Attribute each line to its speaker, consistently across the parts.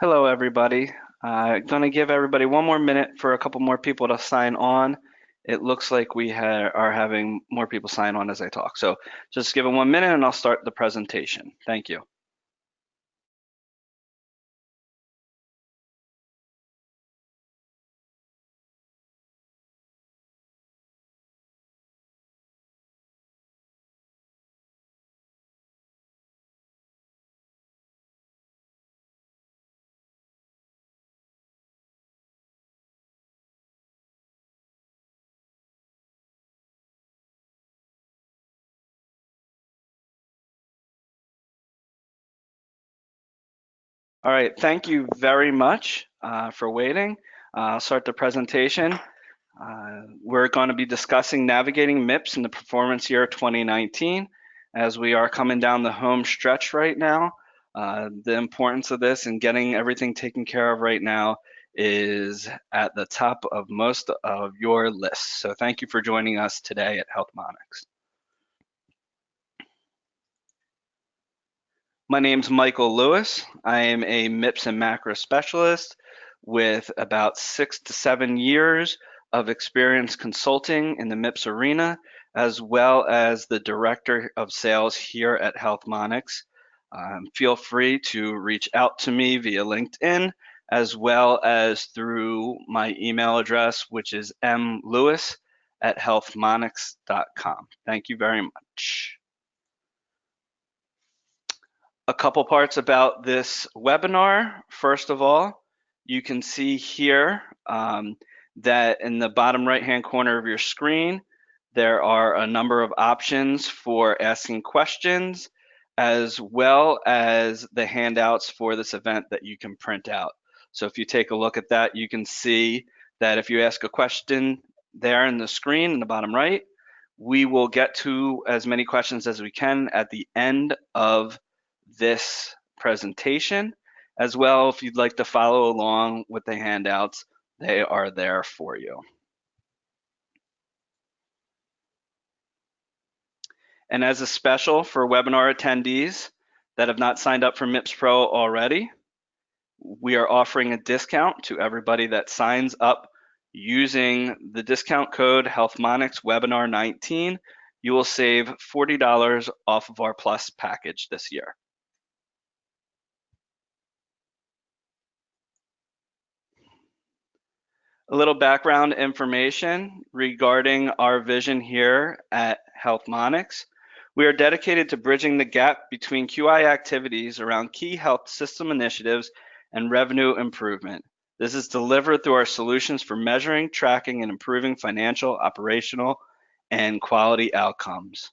Speaker 1: Hello, everybody. Going to give everybody one more minute for a couple more people to sign on. It looks like we are having more people sign on as I talk. So just give it 1 minute and I'll start the presentation. Thank you. All right, thank you very much for waiting. I'll start the presentation. We're going to be discussing navigating MIPS in the performance year 2019. As we are coming down the home stretch right now, the importance of this and getting everything taken care of right now is at the top of most of your lists. So thank you for joining us today at HealthMonics. My name's Michael Lewis. I am a MIPS and macro specialist with about 6 to 7 years of experience consulting in the MIPS arena, as well as the director of sales here at HealthMonics. Feel free to reach out to me via LinkedIn, as well as through my email address, which is mlewis@healthmonics.com. Thank you very much. A couple parts about this webinar. First of all, you can see here that in the bottom right-hand corner of your screen, there are a number of options for asking questions, as well as the handouts for this event that you can print out. So if you take a look at that, you can see that if you ask a question there in the screen in the bottom right, we will get to as many questions as we can at the end of this presentation. As well, if you'd like to follow along with the handouts, they are there for you. And as a special for webinar attendees that have not signed up for MIPS Pro already, we are offering a discount to everybody that signs up using the discount code HealthMonics Webinar 19. You will save $40 off of our Plus package this year. A little background information regarding our vision here at HealthMonics. We are dedicated to bridging the gap between QI activities around key health system initiatives and revenue improvement. This is delivered through our solutions for measuring, tracking, and improving financial, operational, and quality outcomes.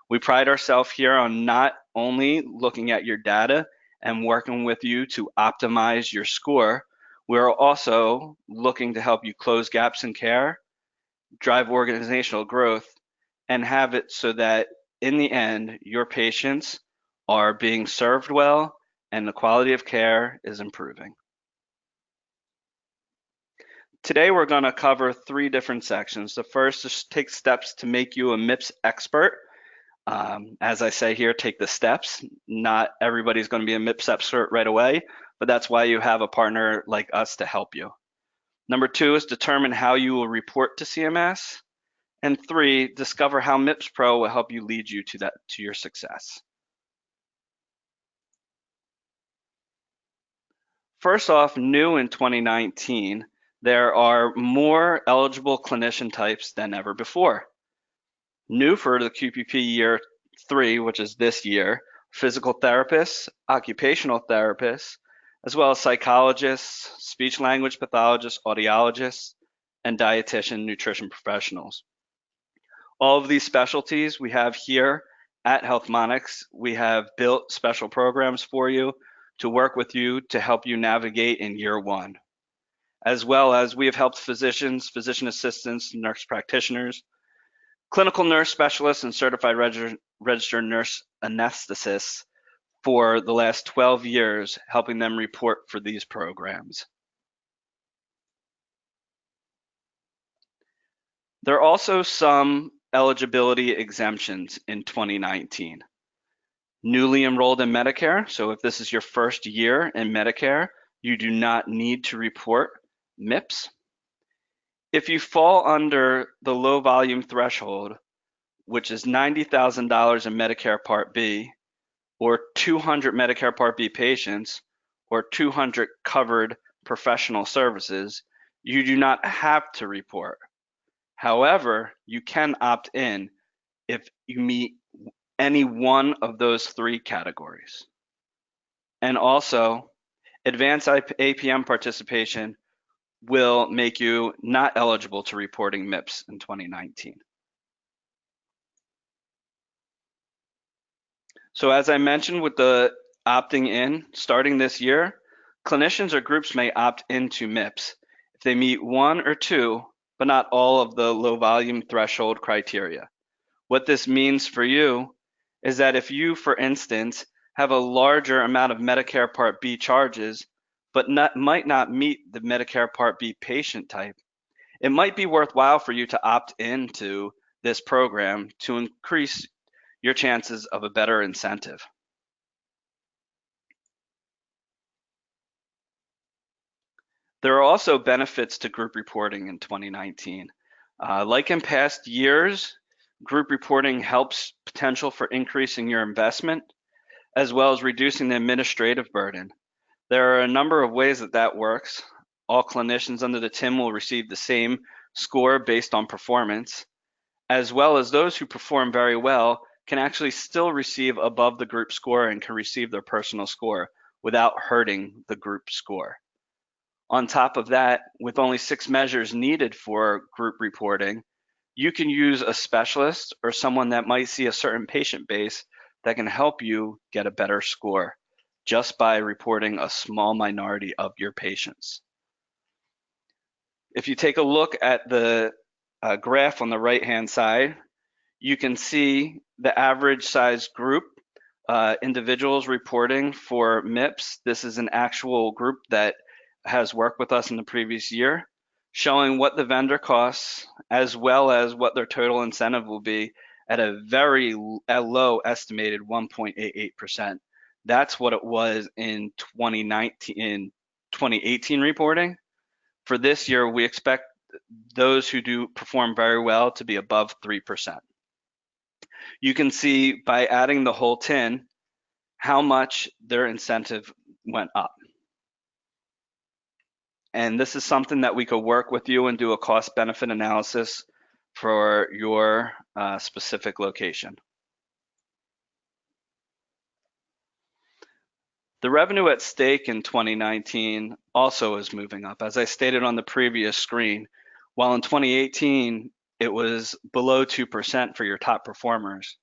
Speaker 1: We pride ourselves here on not only looking at your data and working with you to optimize your score, we're also looking to help you close gaps in care, drive organizational growth, and have it so that in the end, your patients are being served well and the quality of care is improving. Today, we're going to cover 3 different sections. The first is take steps to make you a MIPS expert. As I say here, take the steps. Not everybody's going to be a MIPS expert right away, but that's why you have a partner like us to help you. Number 2 is determine how you will report to CMS. And 3, discover how MIPS Pro will help you lead you to your success. First off, new in 2019, there are more eligible clinician types than ever before. New for the QPP year 3, which is this year, physical therapists, occupational therapists, as well as psychologists, speech language pathologists, audiologists, and dietitian nutrition professionals. All of these specialties we have here at HealthMonics. We have built special programs for you to work with you to help you navigate in year 1. As well as we have helped physicians, physician assistants, nurse practitioners, clinical nurse specialists, and certified registered nurse anesthetists for the last 12 years, helping them report for these programs. There are also some eligibility exemptions in 2019. Newly enrolled in Medicare, so if this is your first year in Medicare, you do not need to report MIPS. If you fall under the low volume threshold, which is $90,000 in Medicare Part B, or 200 Medicare Part B patients, or 200 covered professional services, you do not have to report. However, you can opt in if you meet any one of those three categories. And also, advanced APM participation will make you not eligible to reporting MIPS in 2019. So as I mentioned with the opting in, starting this year, clinicians or groups may opt into MIPS if they meet one or two, but not all of the low volume threshold criteria. What this means for you is that if you, for instance, have a larger amount of Medicare Part B charges, but might not meet the Medicare Part B patient type, it might be worthwhile for you to opt into this program to increase your chances of a better incentive. There are also benefits to group reporting in 2019. Like in past years, group reporting helps potential for increasing your investment, as well as reducing the administrative burden. There are a number of ways that works. All clinicians under the TIM will receive the same score based on performance, as well as those who perform very well can actually still receive above the group score and can receive their personal score without hurting the group score. On top of that, with only 6 measures needed for group reporting, you can use a specialist or someone that might see a certain patient base that can help you get a better score just by reporting a small minority of your patients. If you take a look at the graph on the right-hand side, you can see the average size group individuals reporting for MIPS. This is an actual group that has worked with us in the previous year, showing what the vendor costs as well as what their total incentive will be at a very low estimated 1.88%. That's what it was in 2018 reporting. For this year, we expect those who do perform very well to be above 3%. You can see by adding the whole tin how much their incentive went up. And this is something that we could work with you and do a cost benefit analysis for your specific location. The revenue at stake in 2019 also is moving up. As I stated on the previous screen, while in 2018 it was below 2% for your top performers,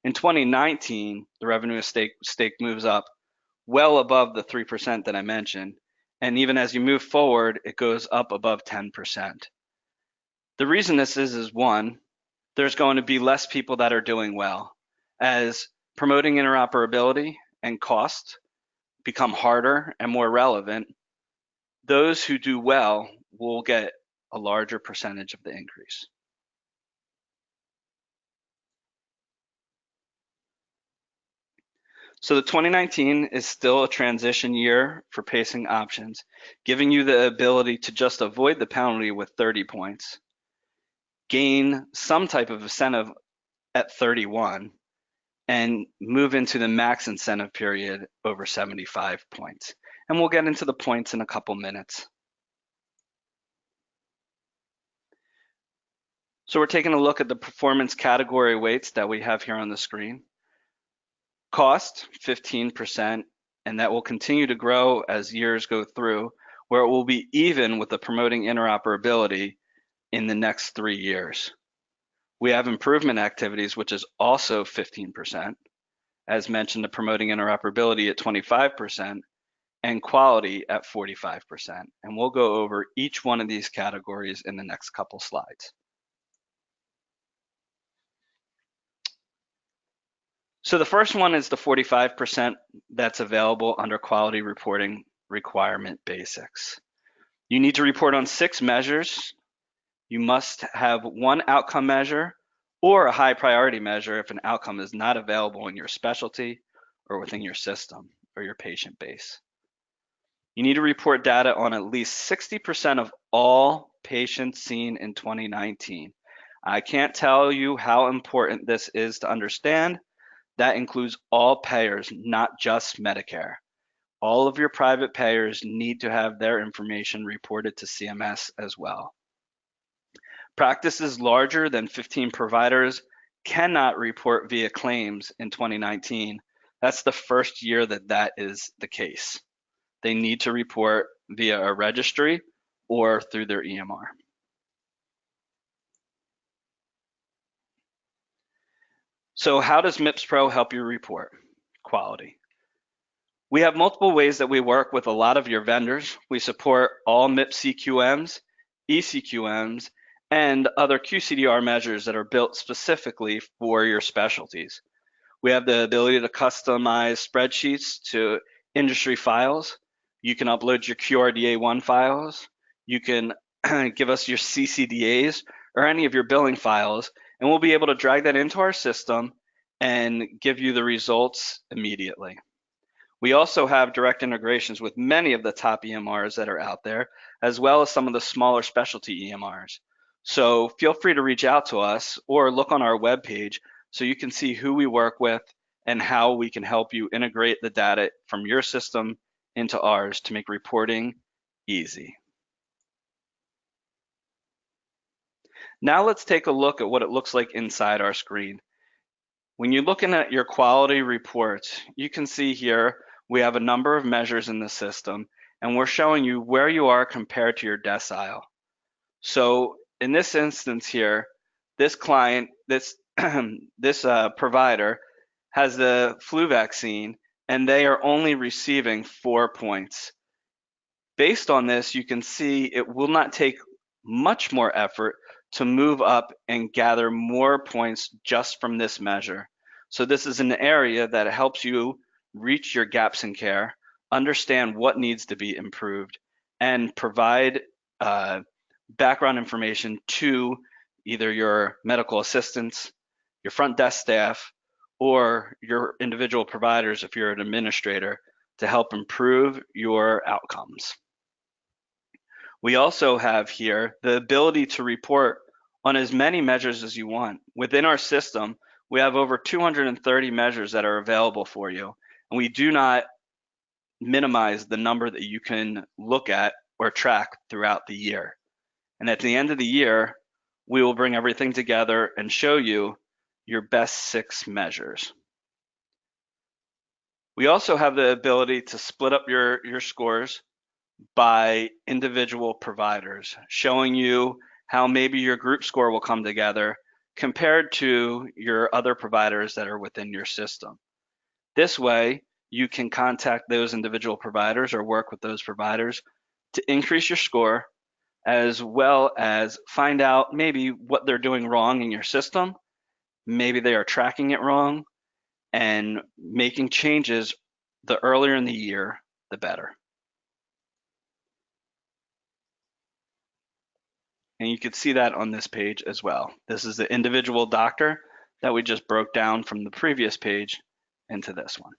Speaker 1: in 2019 the revenue at stake moves up well above the 3% that I mentioned, and even as you move forward it goes up above 10%. The reason this is one, there's going to be less people that are doing well. As promoting interoperability and cost become harder and more relevant, those who do well will get a larger percentage of the increase. So the 2019 is still a transition year for pacing options, giving you the ability to just avoid the penalty with 30 points, gain some type of incentive at 31, and move into the max incentive period over 75 points. And we'll get into the points in a couple minutes. So we're taking a look at the performance category weights that we have here on the screen. Cost, 15%, and that will continue to grow as years go through, where it will be even with the promoting interoperability in the next 3 years. We have improvement activities, which is also 15%. As mentioned, the promoting interoperability at 25% and quality at 45%. And we'll go over each one of these categories in the next couple slides. So the first one is the 45% that's available under quality reporting requirement basics. You need to report on 6 measures. You must have 1 outcome measure or a high priority measure if an outcome is not available in your specialty or within your system or your patient base. You need to report data on at least 60% of all patients seen in 2019. I can't tell you how important this is to understand. That includes all payers, not just Medicare. All of your private payers need to have their information reported to CMS as well. Practices larger than 15 providers cannot report via claims in 2019. That's the first year that is the case. They need to report via a registry or through their EMR. So how does MIPS Pro help you report quality? We have multiple ways that we work with a lot of your vendors. We support all MIPS CQMs, ECQMs, and other QCDR measures that are built specifically for your specialties. We have the ability to customize spreadsheets to industry files. You can upload your QRDA1 files. You can give us your CCDAs or any of your billing files, and we'll be able to drag that into our system and give you the results immediately. We also have direct integrations with many of the top EMRs that are out there, as well as some of the smaller specialty EMRs. So feel free to reach out to us or look on our webpage so you can see who we work with and how we can help you integrate the data from your system into ours to make reporting easy. Now let's take a look at what it looks like inside our screen. When you're looking at your quality reports, you can see here we have a number of measures in the system, and we're showing you where you are compared to your decile. So in this instance here, this client, this provider has the flu vaccine, and they are only receiving 4 points. Based on this, you can see it will not take much more effort to move up and gather more points just from this measure. So this is an area that helps you reach your gaps in care, understand what needs to be improved, and provide background information to either your medical assistants, your front desk staff, or your individual providers if you're an administrator to help improve your outcomes. We also have here the ability to report on as many measures as you want. Within our system, we have over 230 measures that are available for you, and we do not minimize the number that you can look at or track throughout the year. And at the end of the year, we will bring everything together and show you your best 6 measures. We also have the ability to split up your scores by individual providers, showing you how maybe your group score will come together compared to your other providers that are within your system. This way, you can contact those individual providers or work with those providers to increase your score, as well as find out maybe what they're doing wrong in your system. Maybe they are tracking it wrong, and making changes the earlier in the year, the better. And you can see that on this page as well. This is the individual doctor that we just broke down from the previous page into this one.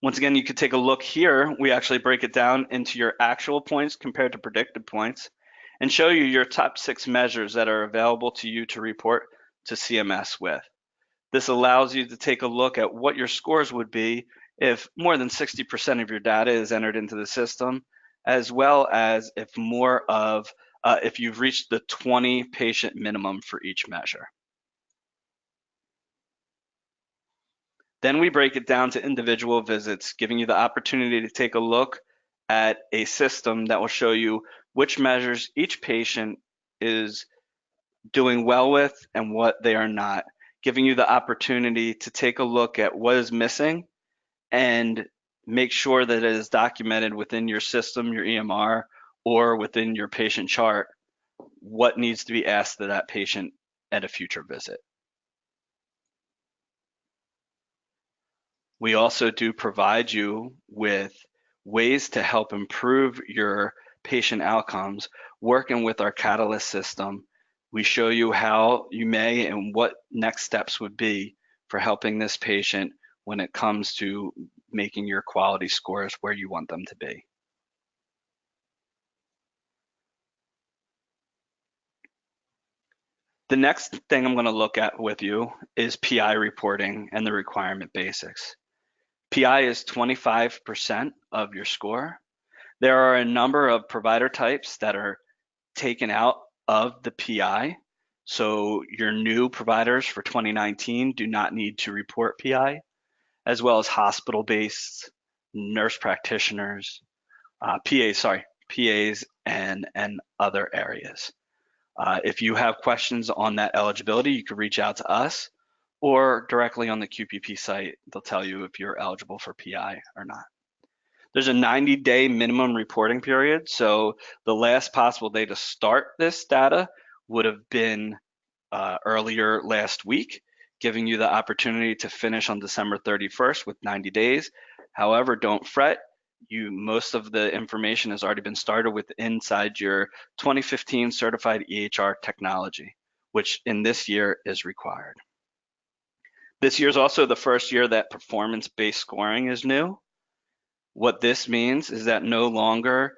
Speaker 1: Once again, you could take a look here. We actually break it down into your actual points compared to predicted points and show you your top 6 measures that are available to you to report to CMS with. This allows you to take a look at what your scores would be if more than 60% of your data is entered into the system, as well as if if you've reached the 20 patient minimum for each measure. Then we break it down to individual visits, giving you the opportunity to take a look at a system that will show you which measures each patient is doing well with and what they are not, giving you the opportunity to take a look at what is missing and make sure that it is documented within your system, your EMR, or within your patient chart, what needs to be asked of that patient at a future visit. We also do provide you with ways to help improve your patient outcomes, working with our Catalyst system. We show you how you may and what next steps would be for helping this patient when it comes to making your quality scores where you want them to be. The next thing I'm going to look at with you is PI reporting and the requirement basics. PI is 25% of your score. There are a number of provider types that are taken out of the PI. So your new providers for 2019 do not need to report PI, as well as hospital-based nurse practitioners, PAs and other areas. If you have questions on that eligibility, you can reach out to us or directly on the QPP site. They'll tell you if you're eligible for PI or not. There's a 90-day minimum reporting period. So the last possible day to start this data would have been earlier last week, giving you the opportunity to finish on December 31st with 90 days. However, don't fret. Most of the information has already been started with inside your 2015 certified EHR technology, which in this year is required. This year is also the first year that performance-based scoring is new. What this means is that no longer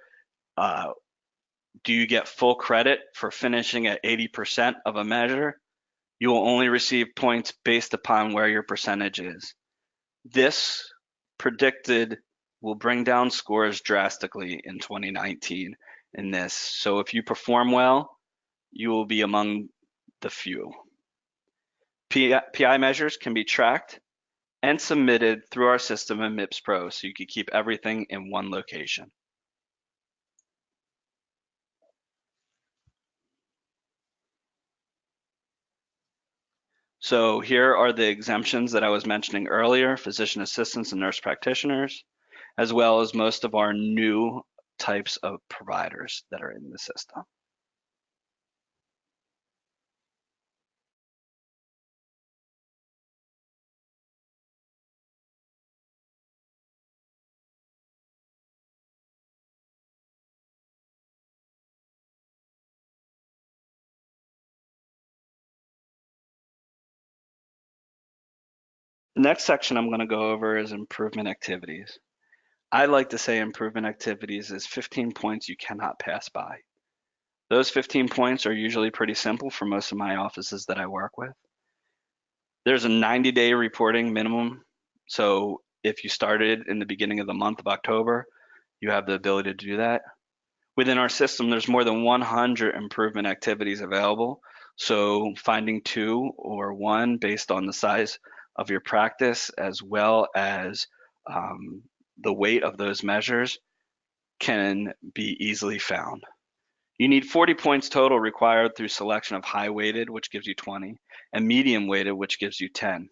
Speaker 1: do you get full credit for finishing at 80% of a measure. You will only receive points based upon where your percentage is. This predicted will bring down scores drastically in 2019 in this. So if you perform well, you will be among the few. PI measures can be tracked and submitted through our system in MIPS Pro, so you can keep everything in one location. So here are the exemptions that I was mentioning earlier: physician assistants and nurse practitioners, as well as most of our new types of providers that are in the system. The next section I'm going to go over is improvement activities. I like to say improvement activities is 15 points you cannot pass by. Those 15 points are usually pretty simple for most of my offices that I work with. There's a 90-day reporting minimum. So if you started in the beginning of the month of October, you have the ability to do that. Within our system, there's more than 100 improvement activities available. So finding 2 or 1 based on the size of your practice, as well as the weight of those measures, can be easily found. You need 40 points total required through selection of high weighted, which gives you 20, and medium weighted, which gives you 10.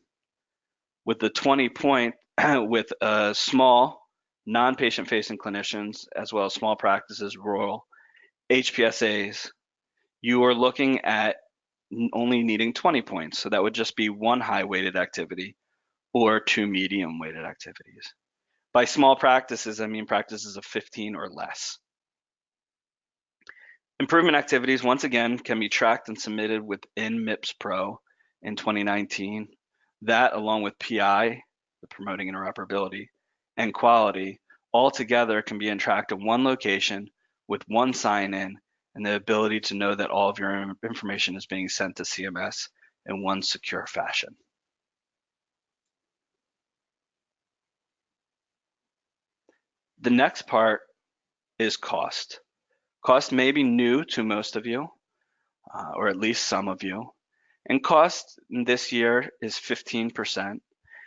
Speaker 1: With the 20 point, with small non-patient facing clinicians, as well as small practices, rural, HPSAs, you are looking at only needing 20 points. So that would just be 1 high weighted activity or 2 medium weighted activities. By small practices, I mean practices of 15 or less. Improvement activities, once again, can be tracked and submitted within MIPS Pro in 2019. That, along with PI, the promoting interoperability, and quality, all together can be tracked in one location with one sign-in and the ability to know that all of your information is being sent to CMS in one secure fashion. The next part is cost. Cost may be new to most of you, or at least some of you. And cost this year is 15%.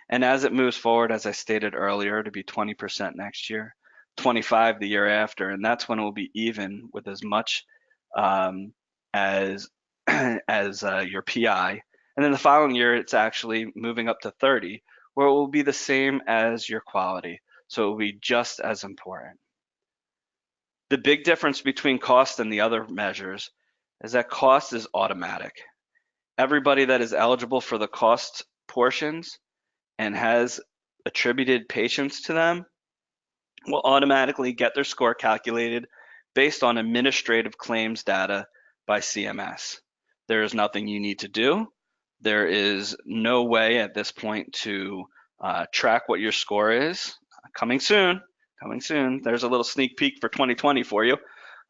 Speaker 1: And as it moves forward, as I stated earlier, to be 20% next year, 25 the year after, and that's when it will be even with as much as your PI. And then the following year, it's actually moving up to 30, where it will be the same as your quality. So it will be just as important. The big difference between cost and the other measures is that cost is automatic. Everybody that is eligible for the cost portions and has attributed patients to them will automatically get their score calculated based on administrative claims data by CMS. There is nothing you need to do. There is no way at this point to track what your score is. coming soon, coming soon. There's a little sneak peek for 2020 for you,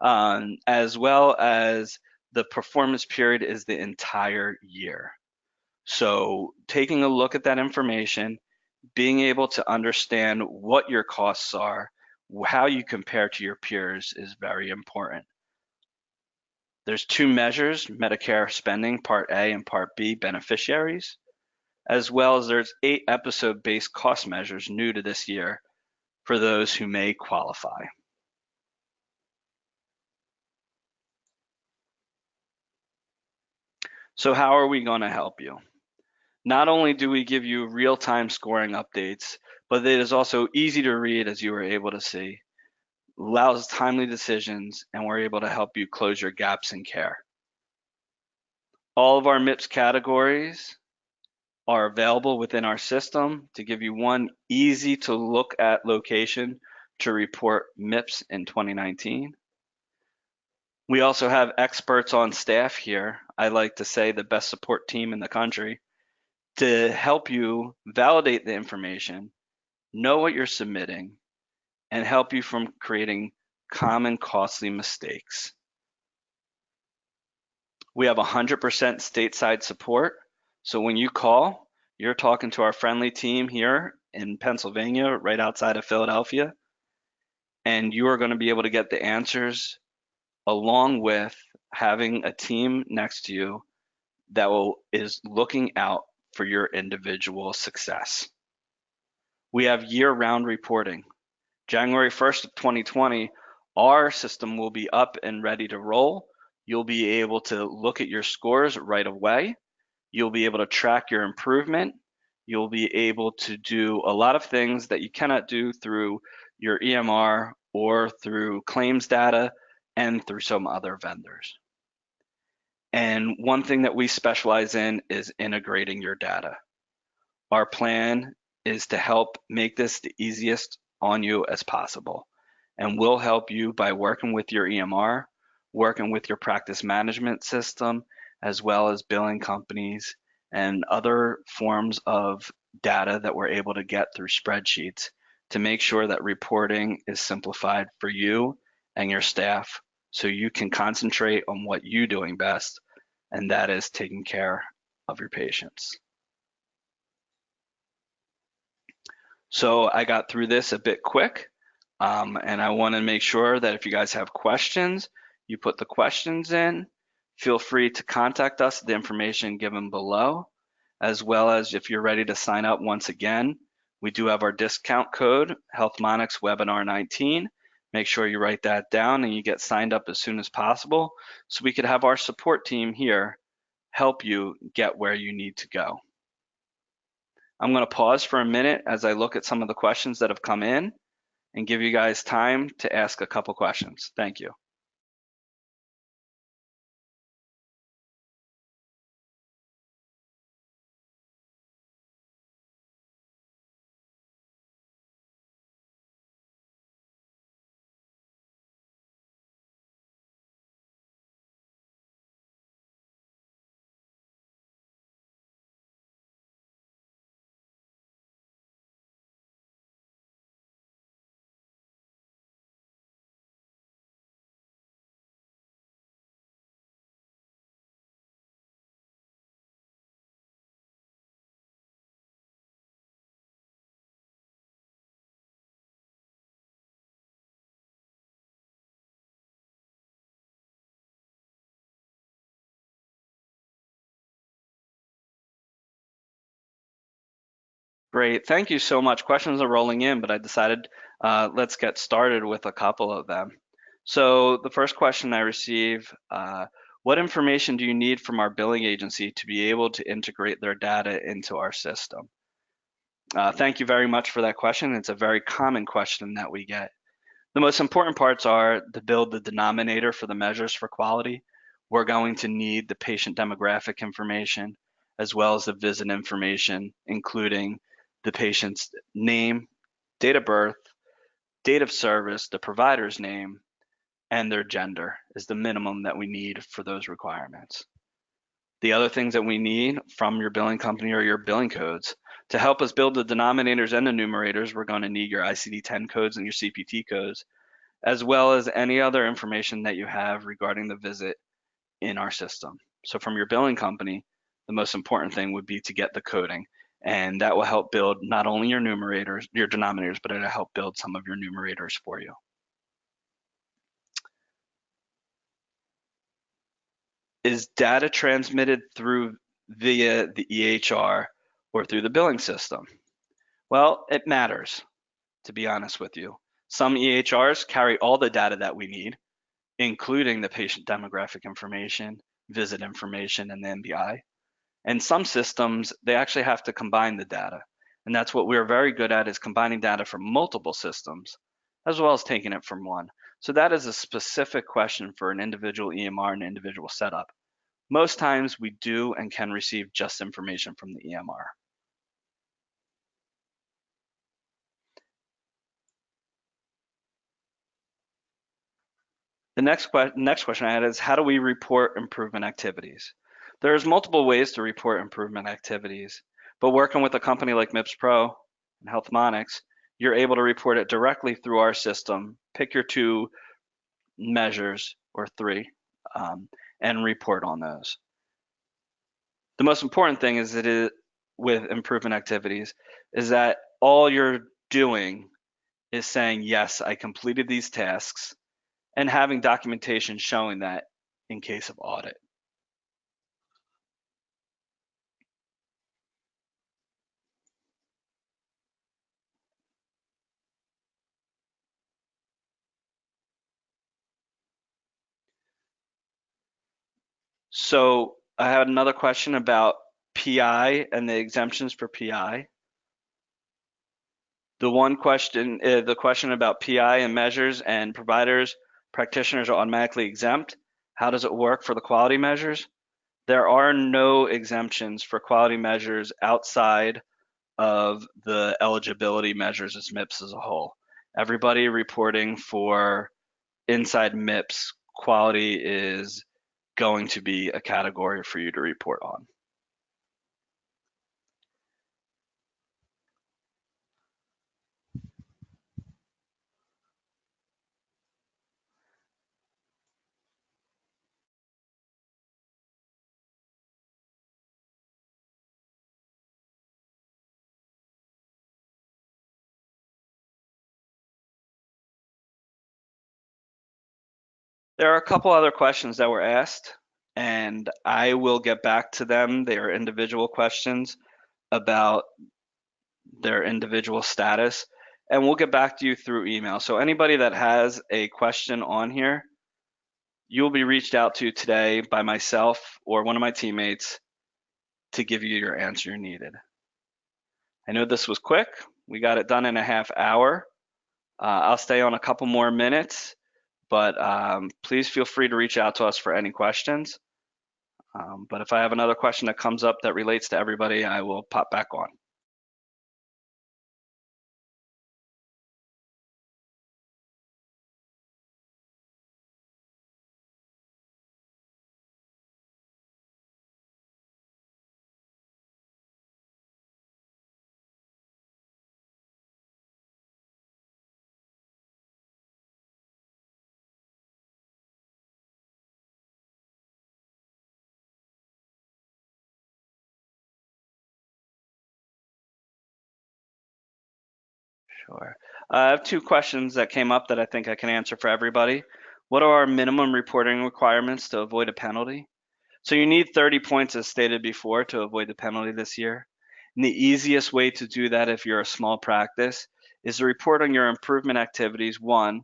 Speaker 1: as well as the performance period is the entire year. So taking a look at that information, being able to understand what your costs are, how you compare to your peers is very important. There's two measures, Medicare spending, Part A and Part B beneficiaries, as well as there's 8 episode-based cost measures new to this year for those who may qualify. So how are we going to help you? Not only do we give you real-time scoring updates, but it is also easy to read, as you were able to see, allows timely decisions, and we're able to help you close your gaps in care. All of our MIPS categories are available within our system to give you one easy to look at location to report MIPS in 2019. We also have experts on staff here. I like to say the best support team in the country to help you validate the information, know what you're submitting, and help you from creating common costly mistakes. We have 100% stateside support. So when you call, you're talking to our friendly team here in Pennsylvania, right outside of Philadelphia, and you are going to be able to get the answers along with having a team next to you that is looking out for your individual success. We have year-round reporting. January 1st of 2020, our system will be up and ready to roll. You'll be able to look at your scores right away. You'll be able to track your improvement. You'll be able to do a lot of things that you cannot do through your EMR or through claims data and through some other vendors. And one thing that we specialize in is integrating your data. Our plan is to help make this the easiest on you as possible. And we'll help you by working with your EMR, working with your practice management system, as well as billing companies and other forms of data that we're able to get through spreadsheets to make sure that reporting is simplified for you and your staff so you can concentrate on what you're doing best, and that is taking care of your patients. So I got through this a bit quick, and I want to make sure that if you guys have questions, you put the questions in. Feel free to contact us at the information given below, as well as if you're ready to sign up once again, we do have our discount code, HealthMonix Webinar 19. Make sure you write that down and you get signed up as soon as possible so we could have our support team here help you get where you need to go. I'm going to pause for a minute as I look at some of the questions that have come in and give you guys time to ask a couple questions. Thank you. Great, thank you so much. Questions are rolling in, but I decided let's get started with a couple of them. So the first question I receive, what information do you need from our billing agency to be able to integrate their data into our system? Thank you very much for that question. It's a very common question that we get. The most important parts are to build the denominator for the measures for quality. We're going to need the patient demographic information, as well as the visit information, including the patient's name, date of birth, date of service, the provider's name, and their gender is the minimum that we need for those requirements. The other things that we need from your billing company are your billing codes. To help us build the denominators and the numerators, we're going to need your ICD-10 codes and your CPT codes, as well as any other information that you have regarding the visit in our system. So from your billing company, the most important thing would be to get the coding, and that will help build not only your numerators, your denominators, but it'll help build some of your numerators for you. Is data transmitted through via the EHR or through the billing system? Well, it matters, to be honest with you. Some EHRs carry all the data that we need, including the patient demographic information, visit information, and the MBI. And some systems, they actually have to combine the data. And that's what we're very good at, is combining data from multiple systems, as well as taking it from one. So that is a specific question for an individual EMR and individual setup. Most times we do and can receive just information from the EMR. The next question I had is, how do we report improvement activities? There's multiple ways to report improvement activities, but working with a company like MIPS Pro and Healthmonics, you're able to report it directly through our system, pick your 2 measures or 3, and report on those. The most important thing is with improvement activities is that all you're doing is saying, yes, I completed these tasks, and having documentation showing that in case of audit. So I had another question about PI and the exemptions for PI. The question about PI and measures and providers, practitioners are automatically exempt. How does it work for the quality measures? There are no exemptions for quality measures outside of the eligibility measures as MIPS as a whole. Everybody reporting for inside MIPS, quality is going to be a category for you to report on. There are a couple other questions that were asked, and I will get back to them. They are individual questions about their individual status, and we'll get back to you through email. So anybody that has a question on here, you'll be reached out to today by myself or one of my teammates to give you your answer needed. I know this was quick. We got it done in a half hour. I'll stay on a couple more minutes, but please feel free to reach out to us for any questions. But if I have another question that comes up that relates to everybody, I will pop back on. Sure. I have 2 questions that came up that I think I can answer for everybody. What are our minimum reporting requirements to avoid a penalty? So you need 30 points as stated before to avoid the penalty this year. And the easiest way to do that if you're a small practice is to report on your improvement activities, 1,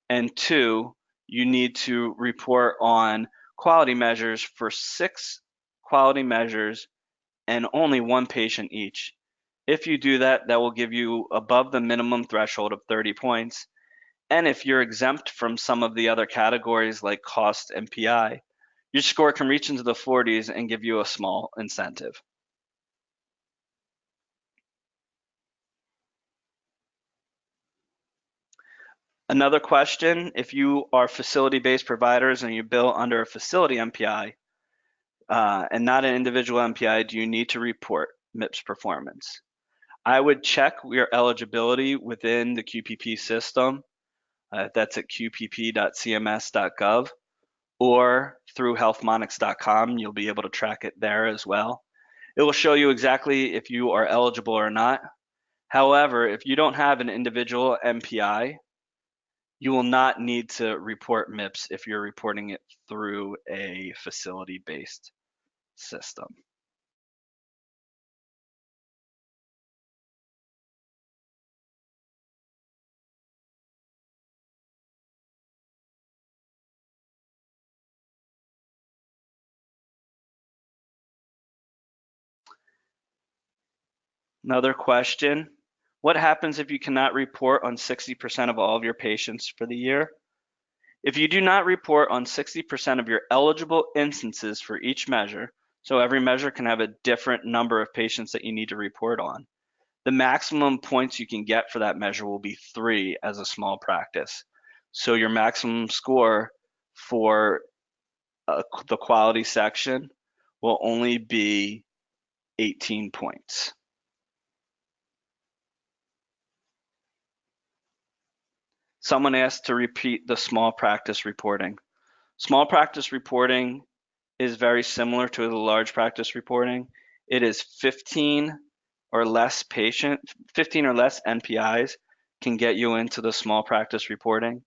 Speaker 1: and 2, you need to report on quality measures for 6 quality measures and only 1 patient each. If you do that, that will give you above the minimum threshold of 30 points. And if you're exempt from some of the other categories like cost and PI, your score can reach into the 40s and give you a small incentive. Another question, if you are facility-based providers and you bill under a facility MPI and not an individual MPI, do you need to report MIPS performance? I would check your eligibility within the QPP system. That's at qpp.cms.gov or through healthmonics.com. You'll be able to track it there as well. It will show you exactly if you are eligible or not. However, if you don't have an individual MPI, you will not need to report MIPS if you're reporting it through a facility-based system. Another question, what happens if you cannot report on 60% of all of your patients for the year? If you do not report on 60% of your eligible instances for each measure, so every measure can have a different number of patients that you need to report on, the maximum points you can get for that measure will be 3 as a small practice. So your maximum score for the quality section will only be 18 points. Someone asked to repeat the small practice reporting. Small practice reporting is very similar to the large practice reporting. It is 15 or less NPIs can get you into the small practice reporting.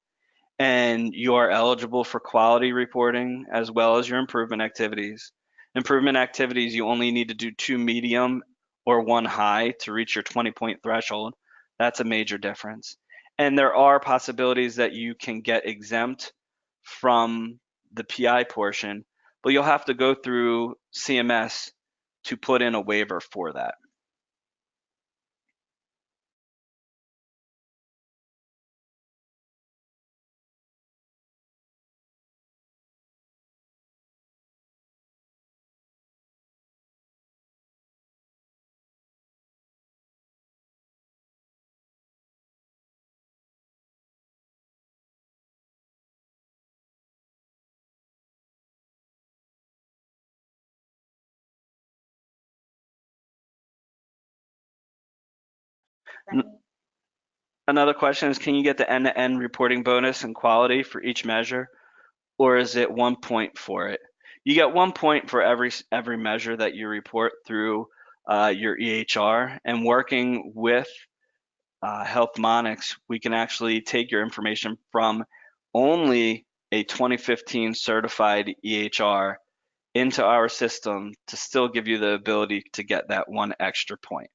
Speaker 1: And you are eligible for quality reporting as well as your improvement activities. Improvement activities, you only need to do 2 medium or 1 high to reach your 20-point threshold. That's a major difference. And there are possibilities that you can get exempt from the PI portion, but you'll have to go through CMS to put in a waiver for that. Another question is, can you get the end-to-end reporting bonus and quality for each measure, or is it 1 point for it? You get 1 point for every measure that you report through your EHR, and working with HealthMonix, we can actually take your information from only a 2015 certified EHR into our system to still give you the ability to get that 1 extra point.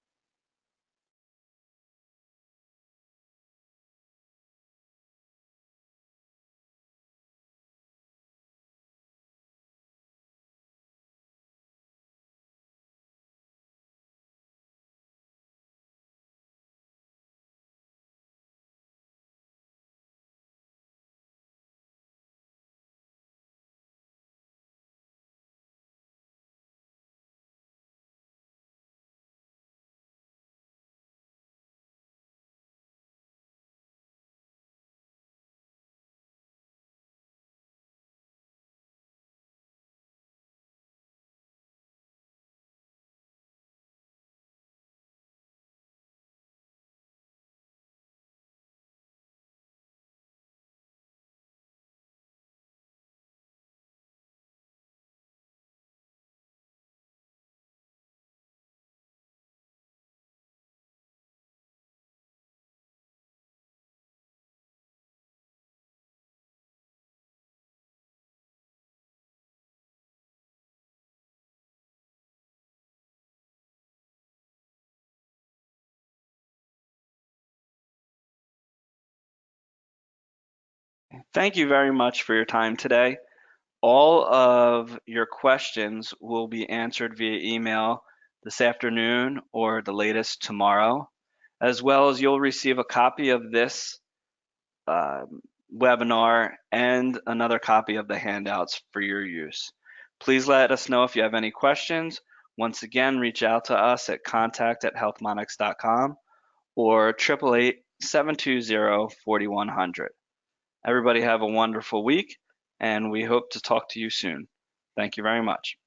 Speaker 1: Thank you very much for your time today. All of your questions will be answered via email this afternoon or the latest tomorrow, as well as you'll receive a copy of this webinar and another copy of the handouts for your use. Please let us know if you have any questions. Once again, reach out to us at contact@healthmonics.com or 888-720-4100. Everybody have a wonderful week, and we hope to talk to you soon. Thank you very much.